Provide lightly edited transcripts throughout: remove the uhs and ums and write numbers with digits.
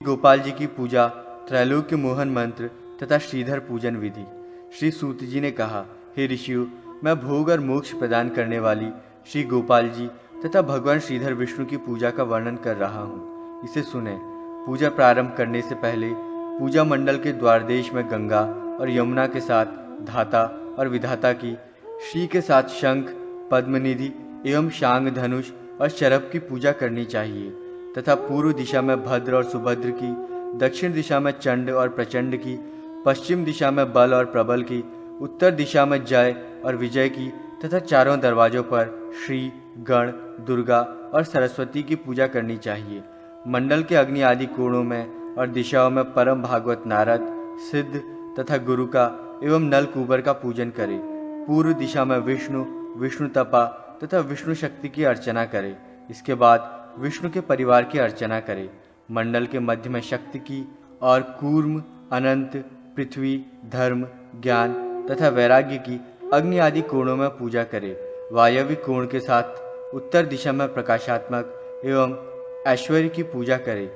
गोपाल जी की पूजा, त्रैलोक्य मोहन मंत्र तथा श्रीधर पूजन विधि। श्री सूत जी ने कहा, हे ऋषियों, मैं भोग और मोक्ष प्रदान करने वाली श्री गोपाल जी तथा भगवान श्रीधर विष्णु की पूजा का वर्णन कर रहा हूँ। इसे सुने। पूजा प्रारंभ करने से पहले पूजा मंडल के द्वारदेश में गंगा और यमुना के साथ धाता और विधाता की, श्री के साथ शंख, पद्मनिधि एवं शांग, धनुष और शरभ की पूजा करनी चाहिए तथा पूर्व दिशा में भद्र और सुभद्र की, दक्षिण दिशा में चंड और प्रचंड की, पश्चिम दिशा में बल और प्रबल की, उत्तर दिशा में जय और विजय की तथा चारों दरवाजों पर श्री, गण, दुर्गा और सरस्वती की पूजा करनी चाहिए। मंडल के अग्नि आदि कोणों में और दिशाओं में परम भागवत नारद, सिद्ध तथा गुरु का एवं नल कुबर का पूजन करें। पूर्व दिशा में विष्णु, विष्णु तपा तथा विष्णु शक्ति की अर्चना करें। इसके बाद विष्णु के परिवार की अर्चना करें। मंडल के मध्य में शक्ति की और कूर्म, अनंत, पृथ्वी, धर्म, ज्ञान तथा वैराग्य की अग्नि आदि कोणों में पूजा करें। वायव्य कोण के साथ उत्तर दिशा में प्रकाशात्मक एवं ऐश्वर्य की पूजा करें।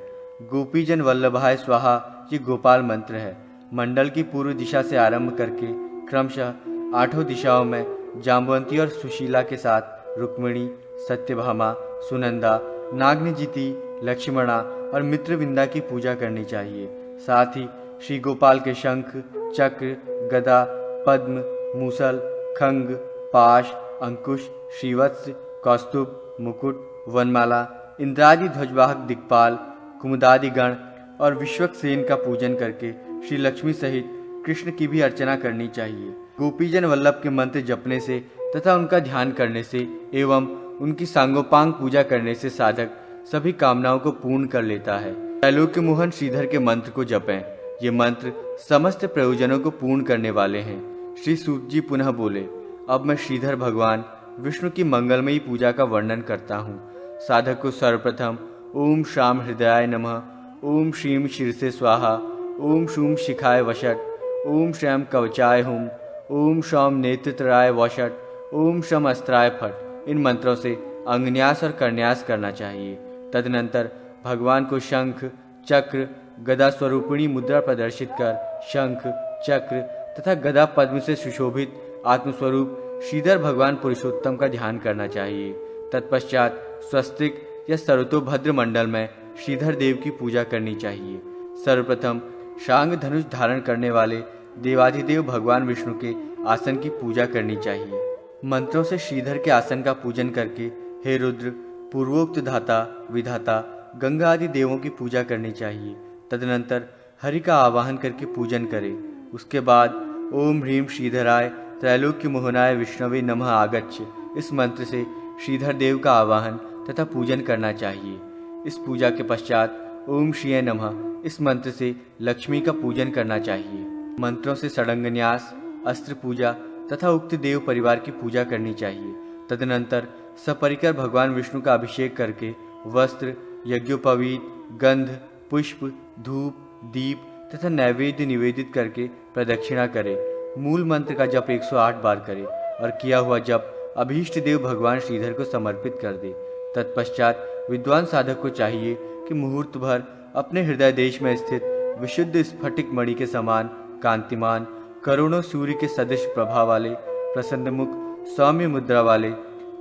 गोपीजन वल्लभाय स्वाहा ये गोपाल मंत्र है। मंडल की पूर्व दिशा से आरंभ करके क्रमशः आठों दिशाओं में जाम्बवंती और सुशीला के साथ रुक्मिणी, सत्यभामा, सुनंदा, नागनजिति, लक्ष्मणा और मित्रविंदा की पूजा करनी चाहिए। साथ ही श्री गोपाल के शंख, चक्र, गदा, पद्म, मूसल, खंग, पाश, अंकुश, श्रीवत्स, कौस्तुभ, मुकुट, वनमाला, इंद्रादि ध्वजवाहक दिक्पाल, कुमुदादि गण और विश्वक्सेन का पूजन करके श्री लक्ष्मी सहित कृष्ण की भी अर्चना करनी चाहिए। गोपीजन वल्लभ के मंत्र जपने से तथा उनका ध्यान करने से एवं उनकी सांगोपांग पूजा करने से साधक सभी कामनाओं को पूर्ण कर लेता है। त्रैलोक्य मोहन श्रीधर के मंत्र को जपें। ये मंत्र समस्त प्रयोजनों को पूर्ण करने वाले हैं। श्री सूत जी पुनः बोले, अब मैं श्रीधर भगवान विष्णु की मंगलमयी पूजा का वर्णन करता हूँ। साधक को सर्वप्रथम ओम श्याम हृदयाय नमः, ओम श्रीम शीर्षे स्वाहा, ओम शूम शिखाय वषट, ओम श्याम कवचाय हुम, ओम शौम नेत्रत्राय वषट, ओम शम अस्त्राय फट, इन मंत्रों से अंगन्यास और करन्यास करना चाहिए। तदनंतर भगवान को शंख, चक्र, गदा स्वरूपिणी मुद्रा प्रदर्शित कर शंख, चक्र तथा गदा पद्म से सुशोभित आत्मस्वरूप श्रीधर भगवान पुरुषोत्तम का ध्यान करना चाहिए। तत्पश्चात स्वस्तिक या सर्वतोभद्र मंडल में श्रीधर देव की पूजा करनी चाहिए। सर्वप्रथम शांग धनुष धारण करने वाले देवाधिदेव भगवान विष्णु के आसन की पूजा करनी चाहिए। मंत्रों से श्रीधर के आसन का पूजन करके हे रुद्र, पूर्वोक्त धाता, विधाता, गंगा आदि देवों की पूजा करनी चाहिए। तदनंतर हरि का आवाहन करके पूजन करें। उसके बाद ओम ह्रीम श्रीधराय त्रैलोक्य मोहनाय विष्णवे नमः आगच्छ, इस मंत्र से श्रीधर देव का आवाहन तथा पूजन करना चाहिए। इस पूजा के पश्चात ओम श्रीय नमः, इस मंत्र से लक्ष्मी का पूजन करना चाहिए। मंत्रों से षडंगन्यास, अस्त्र पूजा तथा उक्त देव परिवार की पूजा करनी चाहिए। तदनंतर सपरिकर भगवान विष्णु का अभिषेक करके वस्त्र, यज्ञोपवीत, गंध, पुष्प, धूप, दीप तथा नैवेद्य निवेदित करके प्रदक्षिणा करे। मूल मंत्र का जप 108 बार करे और किया हुआ जप अभीष्ट देव भगवान श्रीधर को समर्पित कर दे। तत्पश्चात विद्वान साधक को चाहिए कि मुहूर्त भर अपने हृदय देश में स्थित विशुद्ध स्फटिक मणि के समान कांतिमान, करोड़ों सूर्य के सदृश प्रभा वाले, प्रसन्न मुख, सौम्य मुद्रा वाले,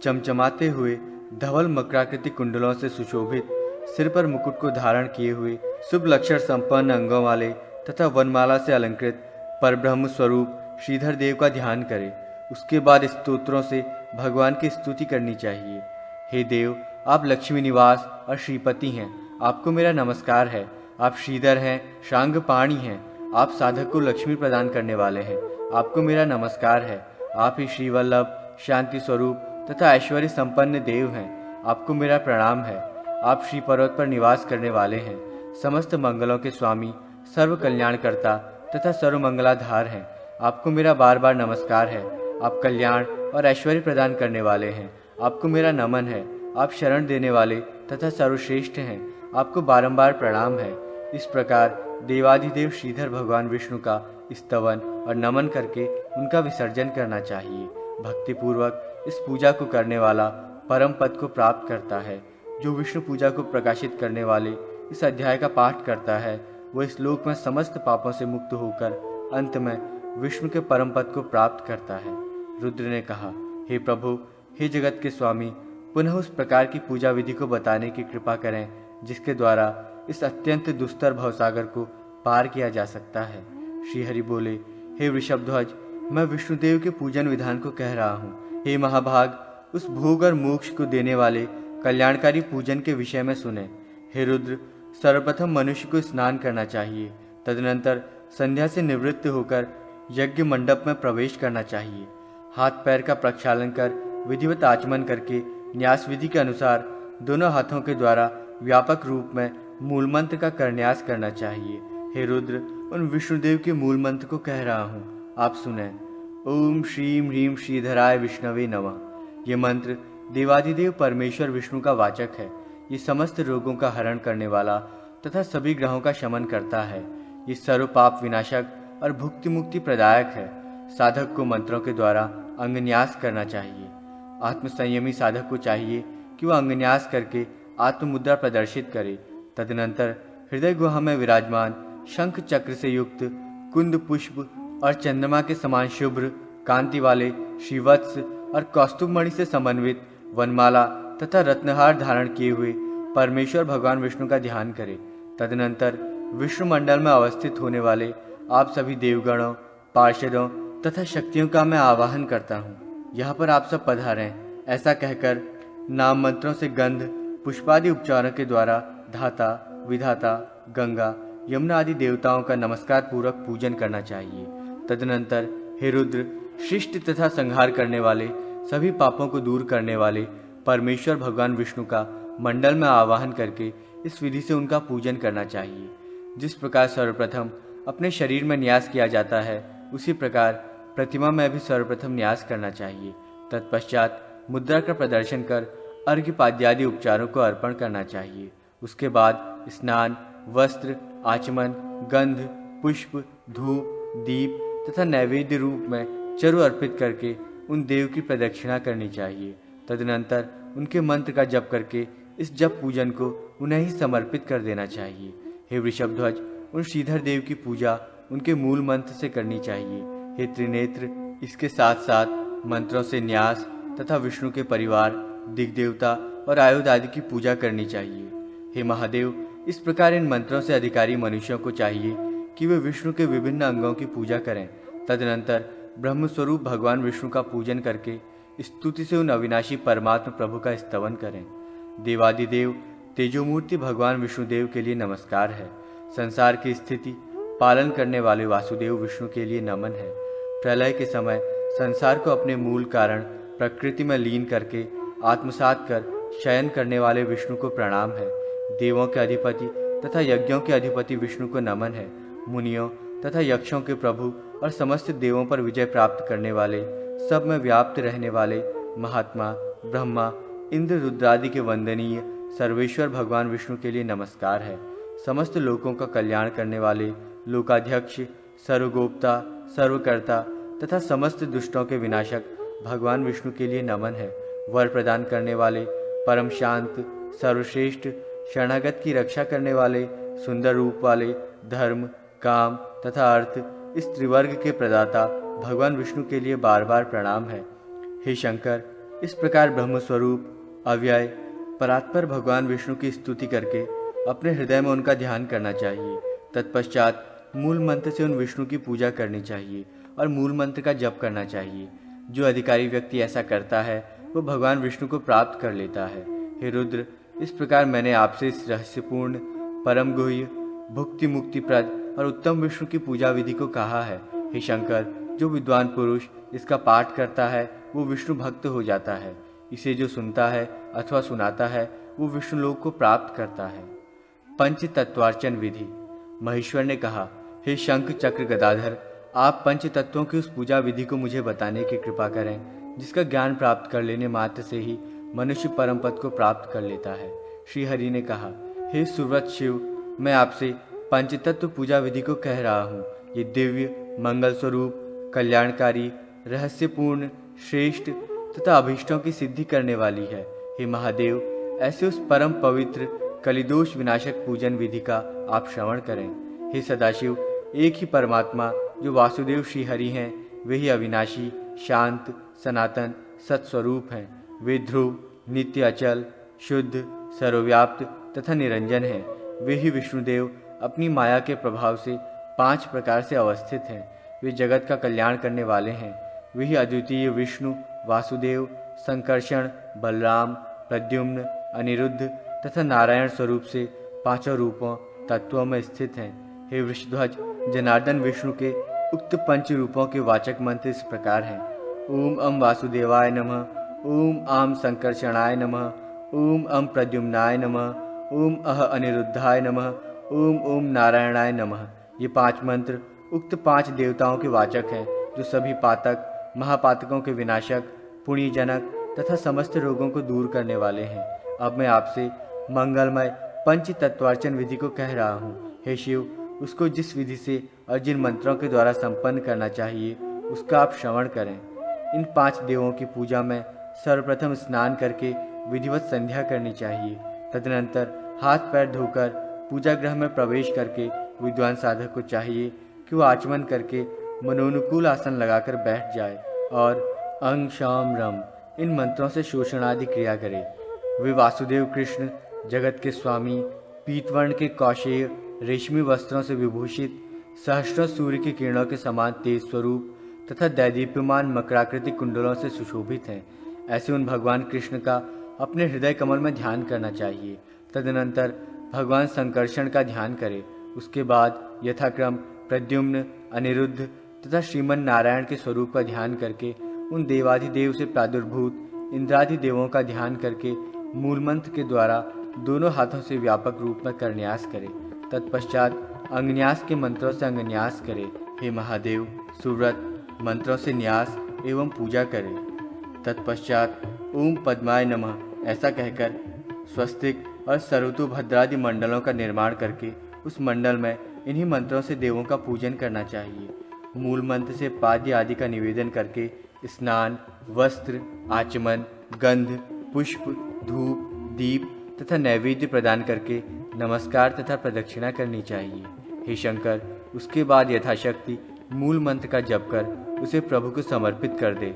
चमचमाते हुए धवल मकराकृति कुंडलों से सुशोभित, सिर पर मुकुट को धारण किए हुए, शुभ लक्षण संपन्न अंगों वाले तथा वनमाला से अलंकृत परब्रह्म स्वरूप श्रीधर देव का ध्यान करें। उसके बाद स्तोत्रों से भगवान की स्तुति करनी चाहिए। हे देव, आप लक्ष्मी निवास और श्रीपति हैं, आपको मेरा नमस्कार है। आप श्रीधर हैं, शांगपाणी हैं, आप साधक को लक्ष्मी प्रदान करने वाले हैं, आपको मेरा नमस्कार है। आप ही श्रीवल्लभ, शांति स्वरूप तथा ऐश्वर्य संपन्न देव हैं, आपको मेरा प्रणाम है। आप श्री पर्वत पर निवास करने वाले हैं, समस्त मंगलों के स्वामी, सर्व कल्याणकर्ता तथा सर्व मंगलाधार हैं, आपको मेरा बार बार नमस्कार है। आप कल्याण और ऐश्वर्य प्रदान करने वाले हैं, आपको मेरा नमन है। आप शरण देने वाले तथा सर्वश्रेष्ठ हैं, आपको बारंबार प्रणाम है। इस प्रकार देवाधिदेव श्रीधर भगवान विष्णु का स्तवन और नमन करके उनका विसर्जन करना चाहिए। भक्तिपूर्वक इस पूजा को करने वाला परम पद को प्राप्त करता है। जो विष्णु पूजा को प्रकाशित करने वाले इस अध्याय का पाठ करता है वो इस लोक में समस्त पापों से मुक्त होकर अंत में विष्णु के परम पद को प्राप्त करता है। रुद्र ने कहा, हे प्रभु, हे जगत के स्वामी, पुनः उस प्रकार की पूजा विधि को बताने की कृपा करें जिसके द्वारा इस अत्यंत दुस्तर भवसागर को पार किया जा सकता है। श्री हरि बोले, हे वृषभध्वज, मैं विष्णुदेव के पूजन विधान को कह रहा हूँ। हे महाभाग, उस भोग और मोक्ष को देने वाले कल्याणकारी पूजन के विषय में सुने। हे रुद्र, सर्वप्रथम मनुष्य को स्नान करना चाहिए, तदनंतर संध्या से निवृत्त होकर यज्ञ मंडप में प्रवेश करना चाहिए। हाथ पैर का प्रक्षालन कर विधिवत आचमन करके न्यास विधि के अनुसार दोनों हाथों के द्वारा व्यापक रूप में मूल मंत्र का करन्यास करना चाहिए। हे रुद्र, उन विष्णुदेव के मूल मंत्र को कह रहा हूँ, आप सुने। ओम श्रीम ह्रीम श्रीधराय विष्णवे नमः। ये मंत्र देवादिदेव परमेश्वर विष्णु का वाचक है। ये समस्त रोगों का हरण करने वाला तथा सभी ग्रहों का शमन करता है। ये सर्व पाप विनाशक और भुक्ति मुक्ति प्रदायक है। साधक को मंत्रों के द्वारा अंगन्यास करना चाहिए। आत्मसंयमी साधक को चाहिए कि वह अंगन्यास करके आत्ममुद्रा प्रदर्शित करे। तदनंतर हृदय गुहा में विराजमान शंख चक्र से युक्त कुंद पुष्प और चंद्रमा के समान शुभ्र कांति वाले श्रीवत्स और कौस्तुभमणि से समन्वित वनमाला तथा रत्नहार धारण किए हुए परमेश्वर भगवान विष्णु का ध्यान करे। तदनंतर विष्णु मंडल में अवस्थित होने वाले आप सभी देवगणों, पार्षदों तथा शक्तियों का मैं आवाहन करता हूँ। यहाँ पर आप सब पधारें। ऐसा कहकर नाम मंत्रों से गंध पुष्पादि उपचारों के द्वारा धाता, विधाता, गंगा, यमुना आदि देवताओं का नमस्कार पूर्वक पूजन करना चाहिए। तदनंतर हे रुद्र, शिष्ट तथा संहार करने वाले, सभी पापों को दूर करने वाले परमेश्वर भगवान विष्णु का मंडल में आवाहन करके इस विधि से उनका पूजन करना चाहिए। जिस प्रकार सर्वप्रथम अपने शरीर में न्यास किया जाता है, उसी प्रकार प्रतिमा में भी सर्वप्रथम न्यास करना चाहिए। तत्पश्चात मुद्रा का प्रदर्शन कर अर्घ्य पाद्यादि उपचारों को अर्पण करना चाहिए। उसके बाद स्नान, वस्त्र, आचमन, गंध, पुष्प, धूप, दीप तथा नैवेद्य रूप में चरु अर्पित करके उन देव की प्रदक्षिणा करनी चाहिए। तदनंतर उनके मंत्र का जप करके इस जप पूजन को उन्हें ही समर्पित कर देना चाहिए। हे वृषभध्वज, उन श्रीधर देव की पूजा उनके मूल मंत्र से करनी चाहिए। हे त्रिनेत्र, इसके साथ साथ मंत्रों से न्यास तथा विष्णु के परिवार, दिग्देवता और आयुध आदि की पूजा करनी चाहिए। हे महादेव, इस प्रकार इन मंत्रों से अधिकारी मनुष्यों को चाहिए कि वे विष्णु के विभिन्न अंगों की पूजा करें। तदनंतर ब्रह्मस्वरूप भगवान विष्णु का पूजन करके स्तुति से उन अविनाशी परमात्मा प्रभु का स्तवन करें। देवादिदेव तेजोमूर्ति भगवान विष्णुदेव के लिए नमस्कार है। संसार की स्थिति पालन करने वाले वासुदेव विष्णु के लिए नमन है। प्रलय के समय संसार को अपने मूल कारण प्रकृति में लीन करके आत्मसात कर शयन करने वाले विष्णु को प्रणाम है। देवों के अधिपति तथा यज्ञों के अधिपति विष्णु को नमन है। मुनियों तथा यक्षों के प्रभु और समस्त देवों पर विजय प्राप्त करने वाले, सब में व्याप्त रहने वाले महात्मा ब्रह्मा, इंद्र, रुद्रादि के वंदनीय सर्वेश्वर भगवान विष्णु के लिए नमस्कार है। समस्त लोकों का कल्याण करने वाले लोकाध्यक्ष, सर्वगोप्ता, सर्वकर्ता तथा समस्त दुष्टों के विनाशक भगवान विष्णु के लिए नमन है। वर प्रदान करने वाले, परम शांत, सर्वश्रेष्ठ, शरणागत की रक्षा करने वाले, सुंदर रूप वाले, धर्म, काम तथा अर्थ, इस त्रिवर्ग के प्रदाता भगवान विष्णु के लिए बार बार प्रणाम है। हे शंकर, इस प्रकार ब्रह्मस्वरूप अव्यय परात्पर भगवान विष्णु की स्तुति करके अपने हृदय में उनका ध्यान करना चाहिए। तत्पश्चात मूल मंत्र से उन विष्णु की पूजा करनी चाहिए और मूल मंत्र का जप करना चाहिए। जो अधिकारी व्यक्ति ऐसा करता है वो भगवान विष्णु को प्राप्त कर लेता है। हे रुद्र, इस प्रकार मैंने आपसे इस रहस्यपूर्ण, परम गुह्य, भुक्ति मुक्तिप्रद और उत्तम विष्णु की पूजा विधि को कहा है। हे शंकर, जो विद्वान पुरुष इसका पाठ करता है वो विष्णु भक्त हो जाता है। इसे जो सुनता है अथवा सुनाता है वो विष्णु लोक को प्राप्त करता है। पंच तत्वार्चन विधि। महेश्वर ने कहा, हे शंख चक्र गदाधर, आप पंच तत्वों की उस पूजा विधि को मुझे बताने की कृपा करें जिसका ज्ञान प्राप्त कर लेने मात्र से ही मनुष्य परम पद को प्राप्त कर लेता है। श्री हरि ने कहा, हे सुव्रत शिव, मैं आपसे पंचतत्व पूजा विधि को कह रहा हूँ। ये दिव्य, मंगल स्वरूप, कल्याणकारी, रहस्यपूर्ण, श्रेष्ठ तथा अभीष्टों की सिद्धि करने वाली है। हे महादेव, ऐसे उस परम पवित्र कलिदोष विनाशक पूजन विधि का आप श्रवण करें। हे सदाशिव, एक ही परमात्मा जो वासुदेव श्री हरि हैं, वे ही अविनाशी, शांत, सनातन, सत्स्वरूप हैं। वे ध्रुव, नित्य, अचल, शुद्ध, सर्वव्याप्त तथा निरंजन हैं। वे ही विष्णुदेव अपनी माया के प्रभाव से 5 प्रकार से अवस्थित हैं। वे जगत का कल्याण करने वाले हैं। वे ही अद्वितीय विष्णु, वासुदेव, संकर्षण, बलराम, प्रद्युम्न, अनिरुद्ध तथा नारायण स्वरूप से 5 रूपों तत्वों में स्थित हैं। हे वृषध्वज, जनार्दन विष्णु के उक्त 5 रूपों के वाचक मंत्र इस प्रकार हैं। ओम अम वासुदेवाय नमः, ओम आम संकर्षणाय नमः, ओम अम प्रद्युम्नाय नमः, ओम अह अनिरुद्धाय नमः, ओम ओम नारायणाय नमः। ये 5 मंत्र उक्त 5 देवताओं के वाचक हैं, जो सभी पातक, महापातकों के विनाशक, पुण्यजनक तथा समस्त रोगों को दूर करने वाले हैं। अब मैं आपसे मंगलमय पंच तत्वार्चन विधि को कह रहा हूँ। हे शिव, उसको जिस विधि से और जिन मंत्रों के द्वारा संपन्न करना चाहिए, उसका आप श्रवण करें। इन 5 देवों की पूजा में सर्वप्रथम स्नान करके विधिवत संध्या करनी चाहिए। तदनंतर हाथ पैर धोकर पूजा गृह में प्रवेश करके विद्वान साधक को चाहिए कि वो आचमन करके मनोनुकूल आसन लगाकर बैठ जाए और अंग शाम रम इन मंत्रों से शोषण आदि क्रिया करे। वे वासुदेव कृष्ण, जगत के स्वामी, पीतवर्ण के कौशेय रेशमी वस्त्रों से विभूषित, सहस्रों सूर्य की किरणों के समान तेज स्वरूप तथा दैदीप्यमान मकराकृतिक कुंडलों से सुशोभित हैं। ऐसे उन भगवान कृष्ण का अपने हृदय कमल में ध्यान करना चाहिए। तदनंतर भगवान संकर्षण का ध्यान करें। उसके बाद यथाक्रम प्रद्युम्न, अनिरुद्ध तथा श्रीमन नारायण के स्वरूप का ध्यान करके उन देवाधिदेव से प्रादुर्भूत इंद्रादि देवों का ध्यान करके मूल मंत्र के द्वारा दोनों हाथों से व्यापक रूप में करन्यास करें। तत्पश्चात अंगन्यास के मंत्रों से अंगन्यास करें। हे महादेव, सुव्रत मंत्रों से न्यास एवं पूजा करें। तत्पश्चात ओम पद्माय नमः ऐसा कहकर स्वस्तिक और सर्वतोभद्रादि मंडलों का निर्माण करके उस मंडल में इन्हीं मंत्रों से देवों का पूजन करना चाहिए। मूल मंत्र से पाद्य आदि का निवेदन करके स्नान, वस्त्र, आचमन, गंध, पुष्प, धूप, दीप तथा नैवेद्य प्रदान करके नमस्कार तथा प्रदक्षिणा करनी चाहिए। हे शंकर, उसके बाद यथाशक्ति मूल मंत्र का जप कर उसे प्रभु को समर्पित कर दे।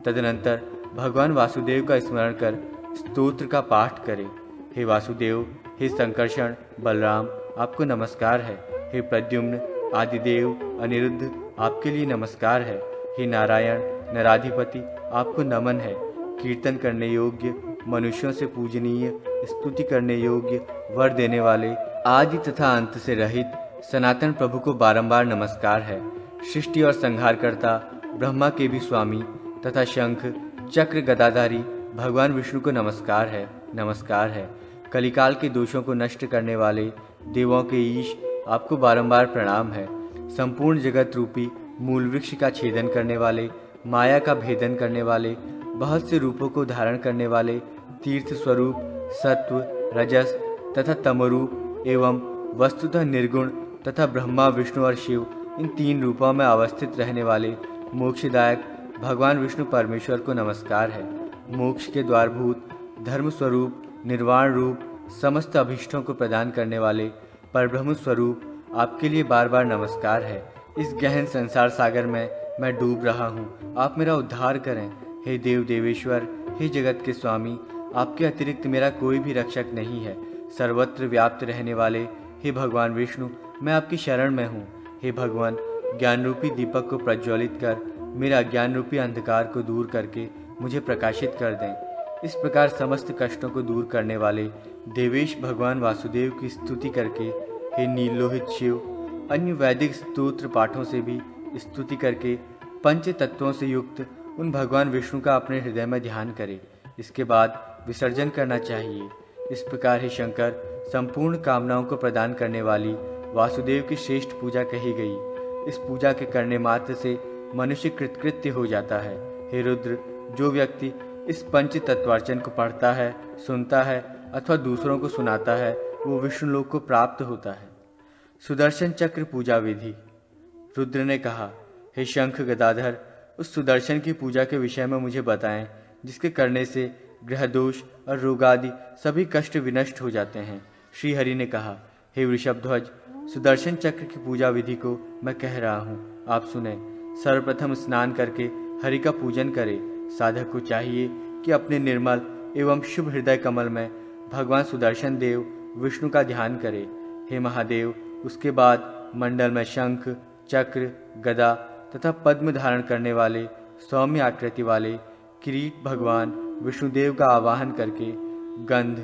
तदनंतर भगवान वासुदेव का स्मरण कर स्तोत्र का पाठ करें। हे वासुदेव, हे संकर्षण, बलराम, आपको नमस्कार है। हे प्रद्युम्न, आदिदेव, अनिरुद्ध, आपके लिए नमस्कार है। हे नारायण, नराधिपति, आपको नमन है। कीर्तन करने योग्य, मनुष्यों से पूजनीय, स्तुति करने योग्य, वर देने वाले, आदि तथा अंत से रहित सनातन प्रभु को बारंबार नमस्कार है। सृष्टि और संहारकर्ता, ब्रह्मा के भी स्वामी तथा शंख चक्र गदाधारी भगवान विष्णु को नमस्कार है, नमस्कार है। कलिकाल के दोषों को नष्ट करने वाले देवों के ईश, आपको बारंबार प्रणाम है। संपूर्ण जगत रूपी मूल वृक्ष का छेदन करने वाले, माया का भेदन करने वाले, बहुत से रूपों को धारण करने वाले, तीर्थ स्वरूप, सत्व, रजस तथा तमरूप एवं वस्तुतः निर्गुण तथा ब्रह्मा, विष्णु और शिव इन 3 रूपों में अवस्थित रहने वाले मोक्षदायक भगवान विष्णु परमेश्वर को नमस्कार है। मोक्ष के द्वारभूत, धर्म स्वरूप, निर्वाण रूप, समस्त अभीष्टों को प्रदान करने वाले परब्रह्म स्वरूप, आपके लिए बार बार नमस्कार है। इस गहन संसार सागर में मैं डूब रहा हूँ, आप मेरा उद्धार करें। हे देव देवेश्वर, हे जगत के स्वामी, आपके अतिरिक्त मेरा कोई भी रक्षक नहीं है। सर्वत्र व्याप्त रहने वाले हे भगवान विष्णु, मैं आपकी शरण में हूँ। हे भगवान, ज्ञान रूपी दीपक को प्रज्वलित कर मेरा अज्ञान रूपी अंधकार को दूर करके मुझे प्रकाशित कर दें। इस प्रकार समस्त कष्टों को दूर करने वाले देवेश भगवान वासुदेव की स्तुति करके हे नीलोहित शिव, अन्य वैदिक स्तोत्र पाठों से भी स्तुति करके पंच तत्वों से युक्त उन भगवान विष्णु का अपने हृदय में ध्यान करें। इसके बाद विसर्जन करना चाहिए। इस प्रकार हे शंकर, संपूर्ण कामनाओं को प्रदान करने वाली वासुदेव की श्रेष्ठ पूजा कही गई। इस पूजा के करने मात्र से मनुष्य कृतकृत्य हो जाता है। हे रुद्र, जो व्यक्ति इस पंच तत्वार्चन को पढ़ता है, सुनता है अथवा दूसरों को सुनाता है, वो विष्णु लोक को प्राप्त होता है। सुदर्शन चक्र पूजा विधि। रुद्र ने कहा, हे शंख गदाधर, उस सुदर्शन की पूजा के विषय में मुझे बताएं, जिसके करने से ग्रह दोष और रोग आदि सभी कष्ट विनष्ट हो जाते हैं। श्री हरि ने कहा, हे वृषभध्वज, सुदर्शन चक्र की पूजा विधि को मैं कह रहा हूँ, आप सुने। सर्वप्रथम स्नान करके हरि का पूजन करे। साधक को चाहिए कि अपने निर्मल एवं शुभ हृदय कमल में भगवान सुदर्शन देव विष्णु का ध्यान करे। हे महादेव, उसके बाद मंडल में शंख, चक्र, गदा तथा पद्म धारण करने वाले सौम्य आकृति वाले किरीट भगवान विष्णुदेव का आवाहन करके गंध,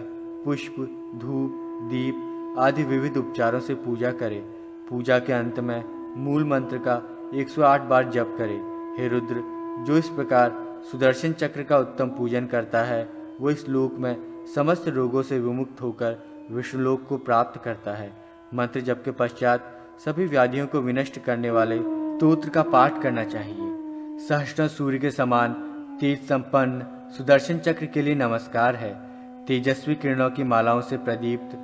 पुष्प, धूप, दीप आदि विविध उपचारों से पूजा करे। पूजा के अंत में मूल मंत्र का 108 बार जप करे। हे रुद्र, जो इस प्रकार सुदर्शन चक्र का उत्तम पूजन करता है, वो इस लोक में समस्त रोगों से विमुक्त होकर विष्णुलोक को प्राप्त करता है। मंत्र जप के पश्चात सभी व्याधियों को विनष्ट करने वाले स्तोत्र का पाठ करना चाहिए। सहस्त्र सूर्य के समान तेज संपन्न सुदर्शन चक्र के लिए नमस्कार है। तेजस्वी किरणों की मालाओं से प्रदीप्त,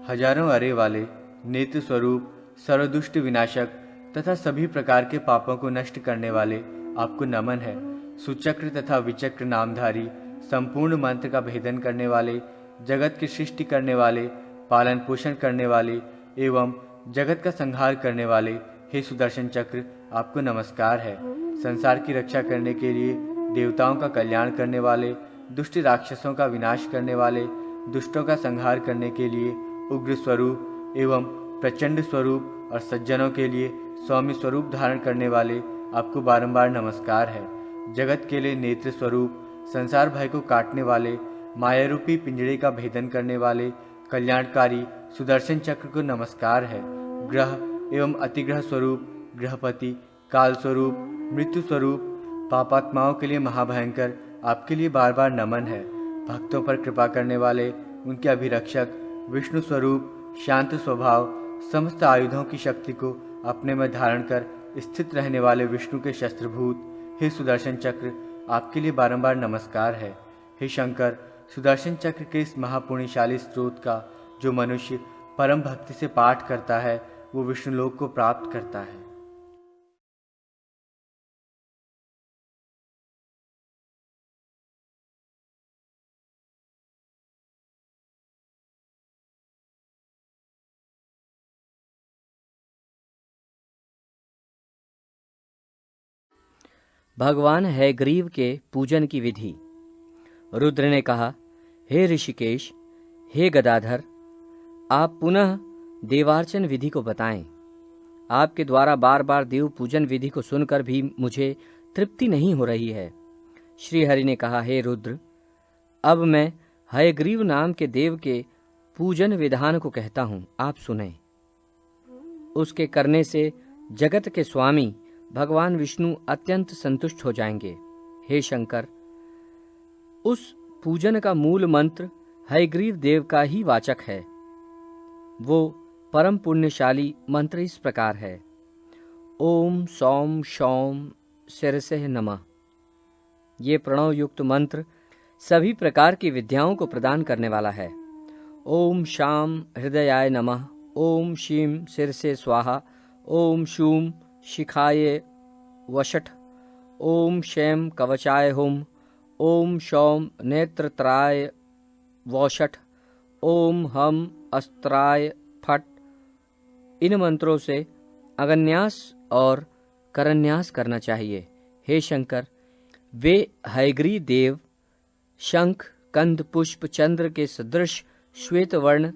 हजारों अरे वाले, नेत्र स्वरूप, सर्वदुष्ट विनाशक तथा सभी प्रकार के पापों को नष्ट करने वाले आपको नमन है। सुचक्र तथा विचक्र नामधारी, संपूर्ण मंत्र का भेदन करने वाले, जगत की सृष्टि करने वाले, पालन पोषण करने वाले एवं जगत का संहार करने वाले हे सुदर्शन चक्र, आपको नमस्कार है। संसार की रक्षा करने के लिए, देवताओं का कल्याण करने वाले, दुष्ट राक्षसों का विनाश करने वाले, दुष्टों का संहार करने के लिए उग्र स्वरूप एवं प्रचंड स्वरूप और सज्जनों के लिए सौम्य स्वरूप धारण करने वाले आपको बारंबार नमस्कार है। जगत के लिए नेत्र स्वरूप, संसार भय को काटने वाले, माया रूपी पिंजड़े का भेदन करने वाले कल्याणकारी सुदर्शन चक्र को नमस्कार है। ग्रह एवं अतिग्रह स्वरूप, ग्रहपति, काल स्वरूप, मृत्यु स्वरूप, पापात्माओं के लिए महाभयंकर आपके लिए बार बार नमन है। भक्तों पर कृपा करने वाले, उनके अभिरक्षक, विष्णु स्वरूप, शांत स्वभाव, समस्त आयुधों की शक्ति को अपने में धारण कर स्थित रहने वाले विष्णु के शस्त्रभूत हे सुदर्शन चक्र, आपके लिए बारंबार नमस्कार है। हे शंकर, सुदर्शन चक्र के इस महापुण्यशाली स्त्रोत का जो मनुष्य परम भक्ति से पाठ करता है, वो विष्णुलोक को प्राप्त करता है। भगवान हयग्रीव के पूजन की विधि। रुद्र ने कहा, हे ऋषिकेश, हे गदाधर, आप पुनः देवार्चन विधि को बताएं। आपके द्वारा बार बार देव पूजन विधि को सुनकर भी मुझे तृप्ति नहीं हो रही है। श्री हरि ने कहा, हे रुद्र, अब मैं हयग्रीव नाम के देव के पूजन विधान को कहता हूँ, आप सुने। उसके करने से जगत के स्वामी भगवान विष्णु अत्यंत संतुष्ट हो जाएंगे। हे शंकर, उस पूजन का मूल मंत्र हयग्रीव देव का ही वाचक है। वो परम पुण्यशाली मंत्र इस प्रकार है, ओम सौम शौम शिरसे नमः। ये प्रणव युक्त मंत्र सभी प्रकार की विद्याओं को प्रदान करने वाला है। ओम शाम हृदयाय नमः, ओम शीम शिरसे स्वाहा, ओम शूम शिखाये वषट, ओम शैम कवचाय हुम, ओम शौम नेत्रत्राय वौषट, ओम हम अस्त्राय फट। इन मंत्रों से अगन्यास और करन्यास करना चाहिए। हे शंकर, वे हयग्रीव देव शंख, कंद, पुष्प, चंद्र के सदृश श्वेत वर्ण,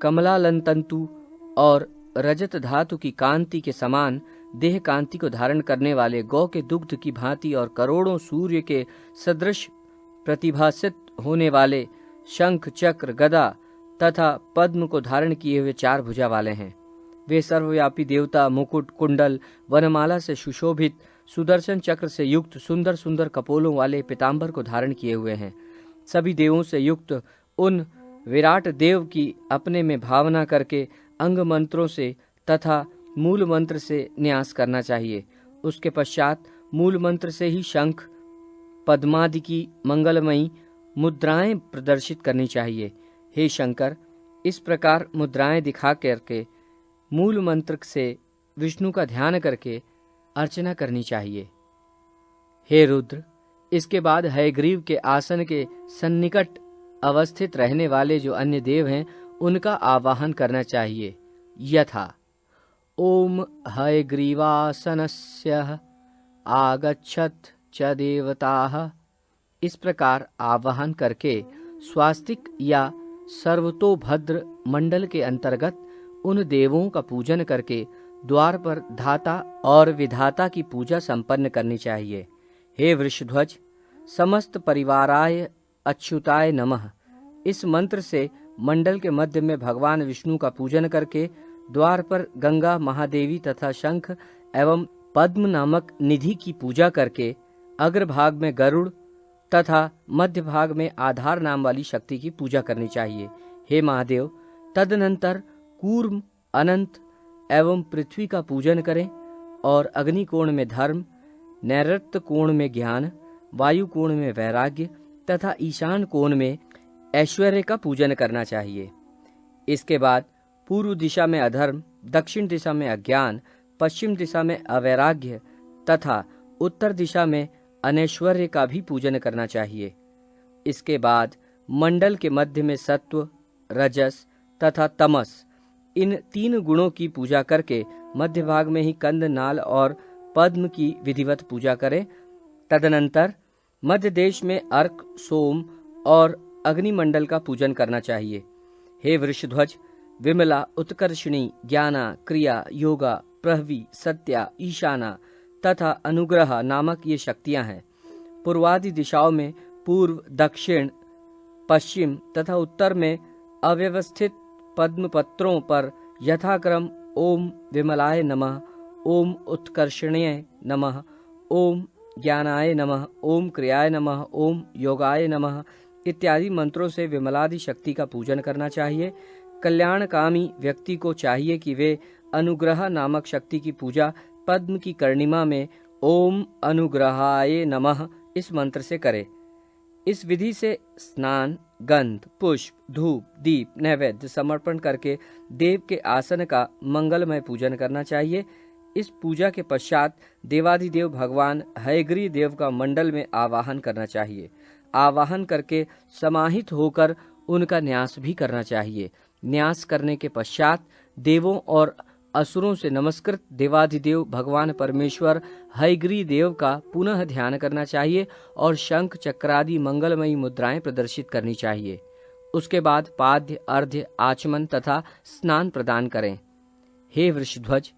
कमलालन तंतु और रजत धातु की कांति के समान देह कांति को धारण करने वाले, गौ के दुग्ध की भांति और करोड़ों सूर्य के सदृश प्रतिभासित होने वाले शंख, चक्र, गदा तथा पद्म को धारण किए हुए 4 भुजा वाले हैं। वे सर्वव्यापी देवता, मुकुट, कुंडल, वनमाला से सुशोभित, सुदर्शन चक्र से युक्त, सुंदर सुंदर कपोलों वाले पीतांबर को धारण किए हुए हैं। सभी देवों से युक्त उन विराट देव की अपने में भावना करके अंग मंत्रों से तथा मूल मंत्र से न्यास करना चाहिए। उसके पश्चात मूल मंत्र से ही शंख, पद्मादि की मंगलमयी मुद्राएं प्रदर्शित करनी चाहिए। हे शंकर, इस प्रकार मुद्राएं दिखा करके मूल मंत्र से विष्णु का ध्यान करके अर्चना करनी चाहिए। हे रुद्र, इसके बाद हयग्रीव के आसन के सन्निकट अवस्थित रहने वाले जो अन्य देव हैं, उनका आवाहन करना चाहिए, यथा ओम हयग्रीवासनस्य आगच्छत च देवताः। इस प्रकार आवाहन करके स्वास्तिक या सर्वतोभद्र मंडल के अंतर्गत उन देवों का पूजन करके द्वार पर धाता और विधाता की पूजा संपन्न करनी चाहिए। हे वृषध्वज, समस्त परिवाराय अच्युताय नमः इस मंत्र से मंडल के मध्य में भगवान विष्णु का पूजन करके द्वार पर गंगा, महादेवी तथा शंख एवं पद्म नामक निधि की पूजा करके अग्रभाग में गरुड़ तथा मध्य भाग में आधार नाम वाली शक्ति की पूजा करनी चाहिए। हे महादेव, तदनंतर कूर्म, अनंत एवं पृथ्वी का पूजन करें और अग्नि कोण में धर्म, नैऋत्य कोण में ज्ञान, वायु कोण में वैराग्य तथा ईशान कोण में ऐश्वर्य का पूजन करना चाहिए। इसके बाद पूर्व दिशा में अधर्म, दक्षिण दिशा में अज्ञान, पश्चिम दिशा में अवैराग्य तथा उत्तर दिशा में अनैश्वर्य का भी पूजन करना चाहिए। इसके बाद मंडल के मध्य में सत्व, रजस तथा तमस इन 3 गुणों की पूजा करके मध्य भाग में ही कंद, नाल और पद्म की विधिवत पूजा करें। तदनंतर मध्य देश में अर्क, सोम और अग्निमंडल का पूजन करना चाहिए। हे वृषध्वज, विमला, उत्कर्षिणी, ज्ञाना, क्रिया, योगा, प्रहवी, सत्या, ईशाना तथा अनुग्रह नामक ये शक्तियां हैं। पूर्वादि दिशाओं में पूर्व, दक्षिण, पश्चिम तथा उत्तर में अव्यवस्थित पद्म पत्रों पर यथाक्रम ओम विमलाय नमः, ओम उत्कर्षणीय नमः, ओम ज्ञानाय नमः, ओम क्रियाय नमः, ओम योगाय नमः इत्यादि मंत्रों से विमलादि शक्ति का पूजन करना चाहिए। कल्याणकामी व्यक्ति को चाहिए कि वे अनुग्रह नामक शक्ति की पूजा पद्म की कर्णिमा में ओम अनुग्रहाय नमः इस मंत्र से करे। इस विधि से स्नान, गंध, पुष्प, धूप, दीप, नैवेद्य समर्पण करके देव के आसन का मंगलमय पूजन करना चाहिए। इस पूजा के पश्चात देवाधिदेव भगवान हयग्रीव देव का मंडल में आवाहन करना चाहिए। आवाहन करके समाहित होकर उनका न्यास भी करना चाहिए। न्यास करने के पश्चात देवों और असुरों से नमस्कृत देवाधिदेव भगवान परमेश्वर हयग्रीव देव का पुनः ध्यान करना चाहिए और शंख, चक्रादि मंगलमयी मुद्राएं प्रदर्शित करनी चाहिए। उसके बाद पाद्य, अर्घ्य, आचमन तथा स्नान प्रदान करें। हे वृषध्वज,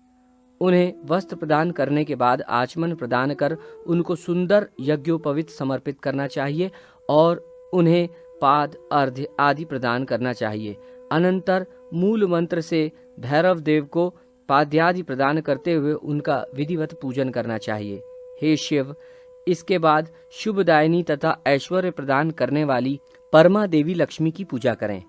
उन्हें वस्त्र प्रदान करने के बाद आचमन प्रदान कर उनको सुंदर यज्ञोपवीत समर्पित करना चाहिए और उन्हें पाद, अर्घ्य आदि प्रदान करना चाहिए। अनंतर मूल मंत्र से भैरव देव को पाद्यादि प्रदान करते हुए उनका विधिवत पूजन करना चाहिए। हे शिव, इसके बाद शुभदायिनी तथा ऐश्वर्य प्रदान करने वाली परमा देवी लक्ष्मी की पूजा करें।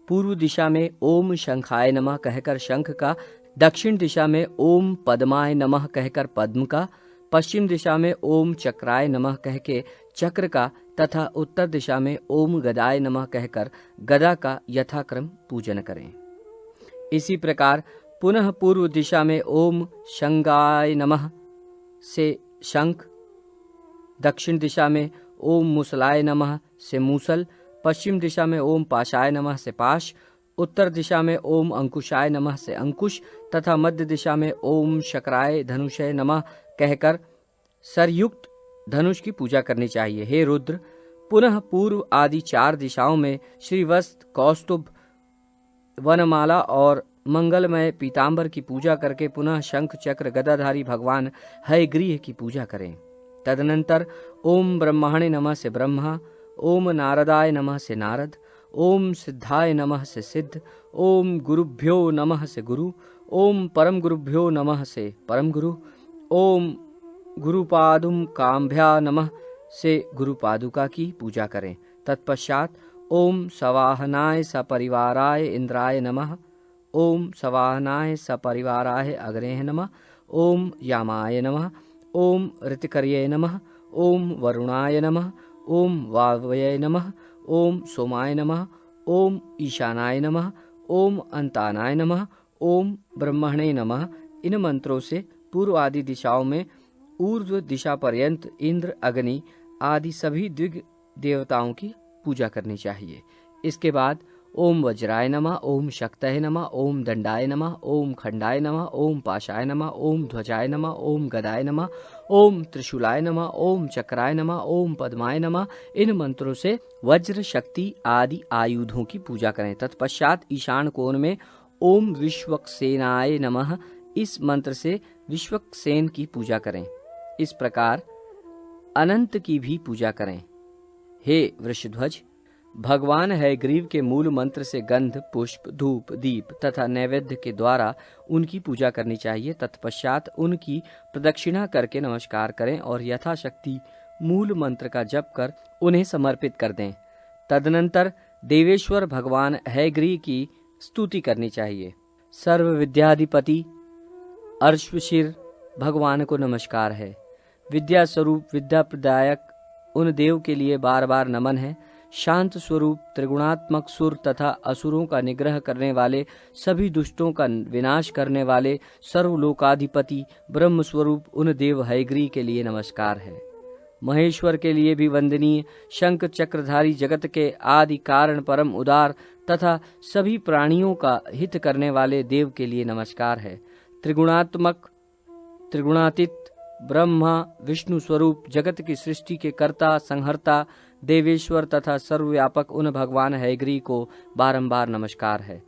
पूर्व दिशा में ओम शंखाय नमः कहकर शंख का, दक्षिण दिशा में ओम पद्माय नमः कहकर पद्म का, पश्चिम दिशा में ओम चक्राय नमः कहके चक्र का तथा उत्तर दिशा में ओम गदाय नमः कहकर गदा का यथाक्रम पूजन करें। इसी प्रकार पुनः पूर्व दिशा में ओम शंगाय नमः से शंख, दक्षिण दिशा में ओम मुसलाय नमः से मूसल, पश्चिम दिशा में ओम पाशाय नमः से पाश, उत्तर दिशा में ओम अंकुशाय नमः से अंकुश तथा मध्य दिशा में ओम शक्राय धनुषय नमः कहकर सरयुक्त धनुष की पूजा करनी चाहिए। हे रुद्र, पुनः पूर्व आदि 4 दिशाओं में श्रीवत्स, कौस्तुभ, वनमाला और मंगलमय पीतांबर की पूजा करके पुनः शंख, चक्र, गदाधारी भगवान हयग्रीव की पूजा करें। तदनंतर ओम ब्रह्मणे नमः से ब्रह्मा, ओम नारदाय नमः से नारद, ओम सिद्धाय नमः से सिद्ध, ओम गुरुभ्यो नमः से गुरु, ओम परम गुरुभ्यो नमः से परम गुरु, ओम गुरुपादुम काम्भ्या नमः से गुरुपादुका की पूजा करें। तत्पश्चात ओम सवाहनाय सपरिवाराय इंद्राय नमः, ओम सवाहनाय सपरिवाराय अग्नेय नमः, ओम यामाय नमः, ओम ऋतिकर्ये नमः, ओम वरुणाय नमः, ओम वावये नमः, ओम सोमाय नमः, ओम ईशानाय नमः, ओम अंतानाय नमः, ओम ब्रह्मणे नमः इन मंत्रों से पूर्व आदि दिशाओं में ऊर्ध्व दिशा पर्यंत इंद्र, अग्नि आदि सभी दिग् देवताओं की पूजा करनी चाहिए। इसके बाद ओम वज्राय नमः, ओम शक्तये नमः, ओम दंडाय नमः, ओम खंडाय नमः, ओम पाशाय नमः, ओम ध्वजाय नमः, ओम गदाय नमः, ओम त्रिशूलाय नमः, ओम चक्राय नमः, ओम पद्माय नमः। इन मंत्रों से वज्र, शक्ति आदि आयुधों की पूजा करें। तत्पश्चात ईशान कोण में ओम विश्वक्सेनाय नमः, इस मंत्र से विश्वक्सेन की पूजा करें। इस प्रकार अनंत की भी पूजा करें। हे वृषध्वज, भगवान हयग्रीव के मूल मंत्र से गंध, पुष्प, धूप, दीप तथा नैवेद्य के द्वारा उनकी पूजा करनी चाहिए। तत्पश्चात उनकी प्रदक्षिणा करके नमस्कार करें और यथाशक्ति मूल मंत्र का जप कर उन्हें समर्पित कर दें। तदनंतर देवेश्वर भगवान हयग्रीव की स्तुति करनी चाहिए। सर्व विद्याधिपति अर्श्वशीर भगवान को नमस्कार है। विद्या स्वरूप, विद्या प्रदायक उन देव के लिए बार बार नमन है। शांत स्वरूप, त्रिगुणात्मक सुर तथा असुरों का निग्रह करने वाले, सभी दुष्टों का विनाश करने वाले सर्वलोकाधिपति ब्रह्म स्वरूप उन देव हयग्रीव के लिए नमस्कार है। महेश्वर के लिए भी वंदनीय, शंख चक्रधारी, जगत के आदि कारण, परम उदार तथा सभी प्राणियों का हित करने वाले देव के लिए नमस्कार है। त्रिगुणात्मक, त्रिगुणातीत ब्रह्मा विष्णु स्वरूप, जगत की सृष्टि के कर्ता, संहर्ता, देवेश्वर तथा सर्वव्यापक उन भगवान हयग्रीव को बारंबार नमस्कार है।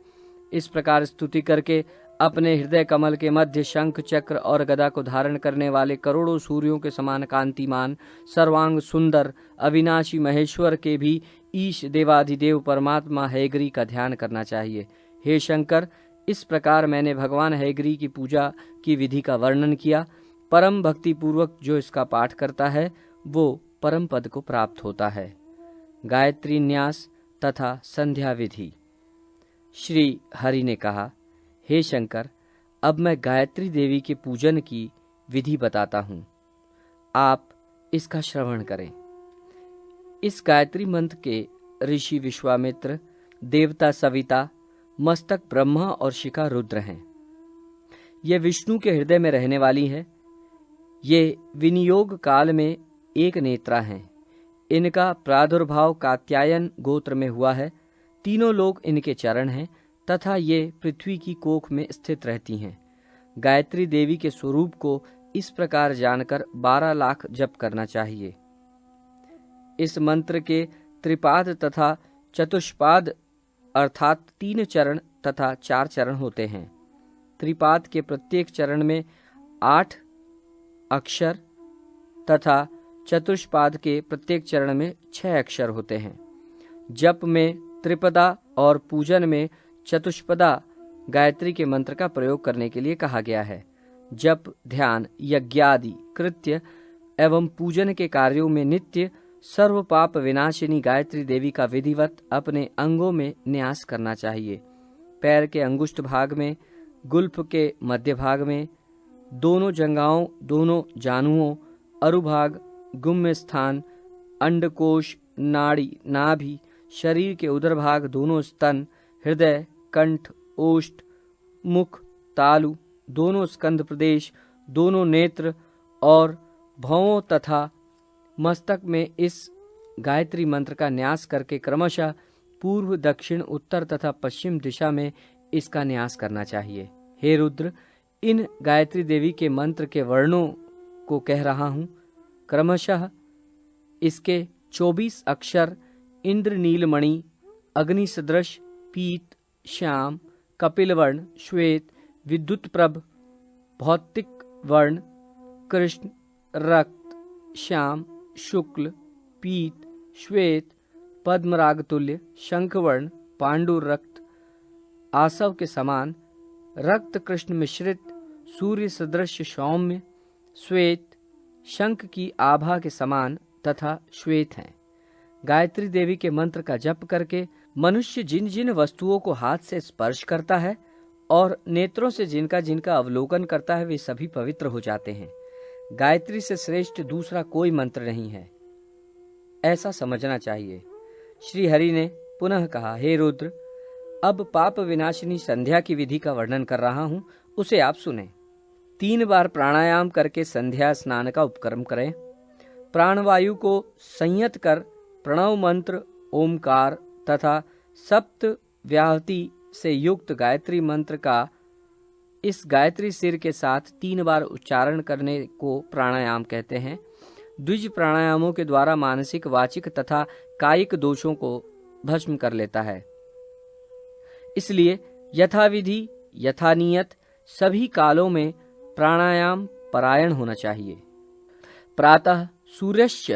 इस प्रकार स्तुति करके अपने हृदय कमल के मध्य शंख, चक्र और गदा को धारण करने वाले करोड़ों सूर्यों के समान कांतिमान, सर्वांग सुंदर, अविनाशी महेश्वर के भी ईश देवाधिदेव परमात्मा हयग्रीव का ध्यान करना चाहिए। हे शंकर, इस प्रकार मैंने भगवान हयग्रीव की पूजा की विधि का वर्णन किया। परम भक्ति पूर्वक जो इसका पाठ करता है वो परम पद को प्राप्त होता है। गायत्री न्यास तथा संध्या विधि। श्री हरि ने कहा, हे शंकर, अब मैं गायत्री देवी के पूजन की विधि बताता हूँ, आप इसका श्रवण करें। इस गायत्री मंत्र के ऋषि विश्वामित्र, देवता सविता, मस्तक ब्रह्मा और शिखा रुद्र हैं। ये विष्णु के हृदय में रहने वाली है। ये विनियोग काल में एक नेत्रा हैं। इनका प्रादुर्भाव कात्यायन गोत्र में हुआ है। तीनों लोग इनके चरण हैं तथा ये पृथ्वी की कोख में स्थित रहती हैं। गायत्री देवी के स्वरूप को इस प्रकार जानकर 12 लाख जप करना चाहिए। इस मंत्र के त्रिपाद तथा चतुष्पाद अर्थात 3 चरण तथा 4 चरण होते हैं। त्रिपाद के प्रत्येक चरण में 8 अक्षर तथा चतुष्पाद के प्रत्येक चरण में 6 अक्षर होते हैं। जप में त्रिपदा और पूजन में चतुष्पदा गायत्री के मंत्र का प्रयोग करने के लिए कहा गया है। जप, ध्यान, यज्ञादि कृत्य एवं पूजन के कार्यों में नित्य सर्व पाप विनाशिनी गायत्री देवी का विधिवत अपने अंगों में न्यास करना चाहिए। पैर के अंगुष्ठ भाग में, गुल्फ के मध्य भाग में, दोनों जंघाओं, दोनों जानुओं, अरुभाग, गुम्य स्थान, अंडकोश, नाड़ी, नाभि, शरीर के उदर भाग, दोनों स्तन, हृदय, कंठ, ओष्ठ, मुख, तालु, दोनों स्कंध प्रदेश, दोनों नेत्र और भौं तथा मस्तक में इस गायत्री मंत्र का न्यास करके क्रमशः पूर्व, दक्षिण, उत्तर तथा पश्चिम दिशा में इसका न्यास करना चाहिए। हे रुद्र, इन गायत्री देवी के मंत्र के वर्णों को कह रहा हूँ। क्रमशः इसके 24 अक्षर इंद्र नीलमणि, अग्नि सदृश, पीत, श्याम, कपिल वर्ण, श्वेत, विद्युत प्रभ, भौतिक वर्ण, कृष्ण, रक्त, श्याम, शुक्ल, पीत, श्वेत, पद्मराग तुल्य, शंखवर्ण, पांडु रक्त, आसव के समान, रक्त कृष्ण मिश्रित, सूर्य सदृश सौम्य, श्वेत, शंख की आभा के समान तथा श्वेत हैं। गायत्री देवी के मंत्र का जप करके मनुष्य जिन जिन वस्तुओं को हाथ से स्पर्श करता है और नेत्रों से जिनका जिनका अवलोकन करता है, वे सभी पवित्र हो जाते हैं। गायत्री से श्रेष्ठ दूसरा कोई मंत्र नहीं है, ऐसा समझना चाहिए। श्री हरि ने पुनः कहा, हे रुद्र, अब पाप विनाशिनी संध्या की विधि का वर्णन कर रहा हूं, उसे आप सुने। 3 बार प्राणायाम करके संध्या स्नान का उपक्रम करें। प्राणवायु को संयत कर प्रणव मंत्र, ओमकार तथा सप्त व्याहृति से युक्त गायत्री मंत्र का इस गायत्री सिर के साथ 3 बार उच्चारण करने को प्राणायाम कहते हैं। द्विज प्राणायामों के द्वारा मानसिक, वाचिक तथा कायिक दोषों को भस्म कर लेता है। इसलिए यथाविधि यथानियत सभी कालों में प्राणायाम परायण होना चाहिए। प्रातः सूर्यश्च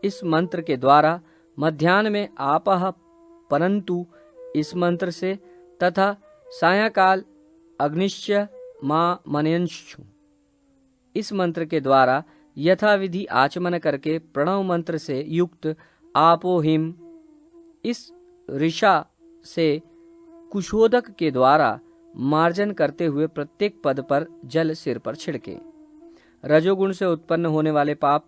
इस मंत्र के द्वारा, मध्याह्न में आपः परंतु इस मंत्र से तथा सायंकाल अग्निश्च मां मनयंशु इस मंत्र के द्वारा यथाविधि आचमन करके प्रणव मंत्र से युक्त आपो हिम इस ऋषा से कुशोदक के द्वारा मार्जन करते हुए प्रत्येक पद पर जल सिर पर छिड़के। रजोगुण से उत्पन्न होने वाले पाप,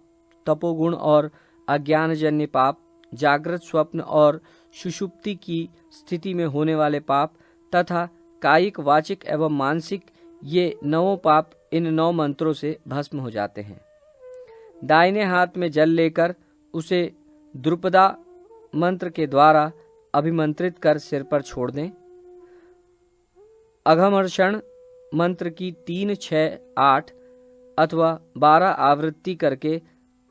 तपोगुण और अज्ञानजन्य पाप, जागृत, स्वप्न और सुषुप्ति की स्थिति में होने वाले पाप तथा कायिक, वाचिक एवं मानसिक ये 9 पाप इन 9 मंत्रों से भस्म हो जाते हैं। दाहिने हाथ में जल लेकर उसे द्रुपदा मंत्र के द्वारा अभिमंत्रित कर सिर पर छोड़ दें। अघमर्षण मंत्र की 3, 6, 8 अथवा 12 आवृत्ति करके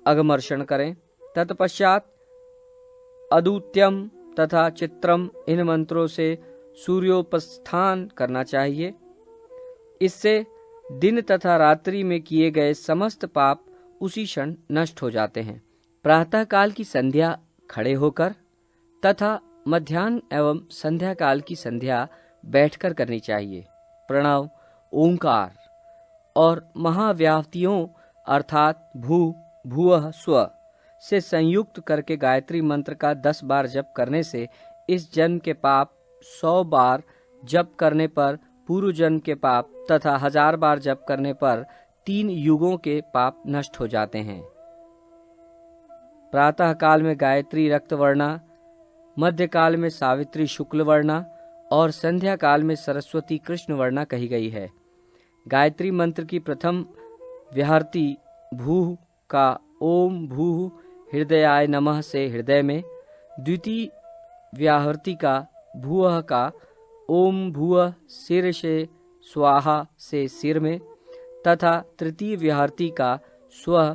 अघमर्षण करें। तत्पश्चात अदूत्यम तथा चित्रम इन मंत्रों से सूर्योपस्थान करना चाहिए। इससे दिन तथा रात्रि में किए गए समस्त पाप उसी क्षण नष्ट हो जाते हैं। प्रातः काल की संध्या खड़े होकर तथा मध्याह्न एवं संध्या काल की संध्या बैठकर करनी चाहिए। प्रणव, ओंकार और महाव्याहतियों अर्थात भू, भुवः, स्व से संयुक्त करके गायत्री मंत्र का 10 बार जप करने से इस जन्म के पाप, 100 बार जप करने पर पूर्व जन्म के पाप तथा 1000 बार जप करने पर 3 युगों के पाप नष्ट हो जाते हैं। प्रातः काल में गायत्री रक्तवर्णा, मध्य काल में सावित्री शुक्ल वर्णा और संध्या काल में सरस्वती कृष्ण वर्णा कही गई है। गायत्री मंत्र की प्रथम व्याहृति भूः का ओम भूः हृदयाय नमः से हृदय में, द्वितीय व्याहृति का भुवः का ओम भुवः सिर से स्वाहा से सिर में तथा तृतीय व्याहृति का स्वः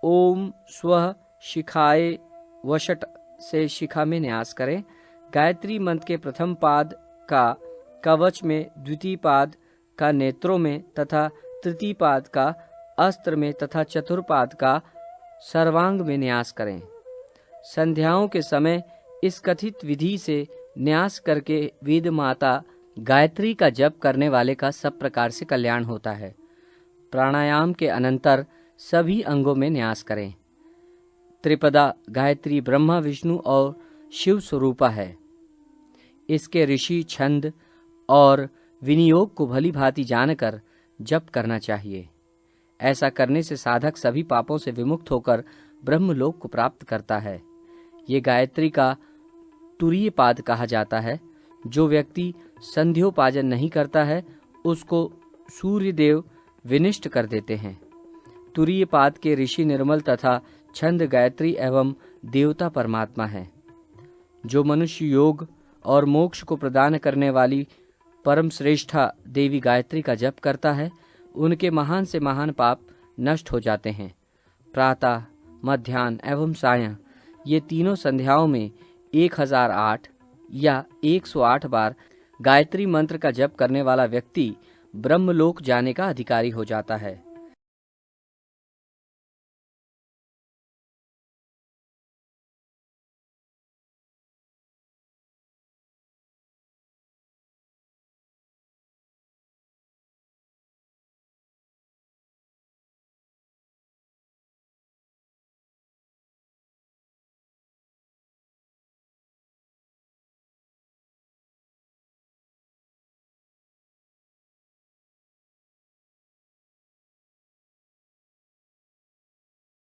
ओम स्वः शिखाए वषट से शिखा में न्यास करें। गायत्री मंत्र के प्रथम पाद का कवच में, द्वितीय पाद का नेत्रों में तथा तृतीय पाद का अस्त्र में तथा चतुर्पाद का सर्वांग में न्यास करें। संध्याओं के समय इस कथित विधि से न्यास करके वेद माता गायत्री का जप करने वाले का सब प्रकार से कल्याण होता है। प्राणायाम के अनंतर सभी अंगों में न्यास करें। त्रिपदा गायत्री ब्रह्मा, विष्णु और शिव स्वरूपा है। इसके ऋषि, छंद और विनियोग को भली भांति जानकर जप करना चाहिए। ऐसा करने से साधक सभी पापों से विमुक्त होकर ब्रह्मलोक को प्राप्त करता है। ये गायत्री का तुरीय पाद कहा जाता है। जो व्यक्ति संध्योपाजन नहीं करता है उसको सूर्य देव विनिष्ट कर देते हैं। तुरीय पाद के ऋषि निर्मल तथा छंद गायत्री एवं देवता परमात्मा है। जो मनुष्य योग और मोक्ष को प्रदान करने वाली परम श्रेष्ठा देवी गायत्री का जप करता है उनके महान से महान पाप नष्ट हो जाते हैं। प्रातः, मध्याह्न एवं सायं ये तीनों संध्याओं में 1008 या 108 बार गायत्री मंत्र का जप करने वाला व्यक्ति ब्रह्मलोक जाने का अधिकारी हो जाता है।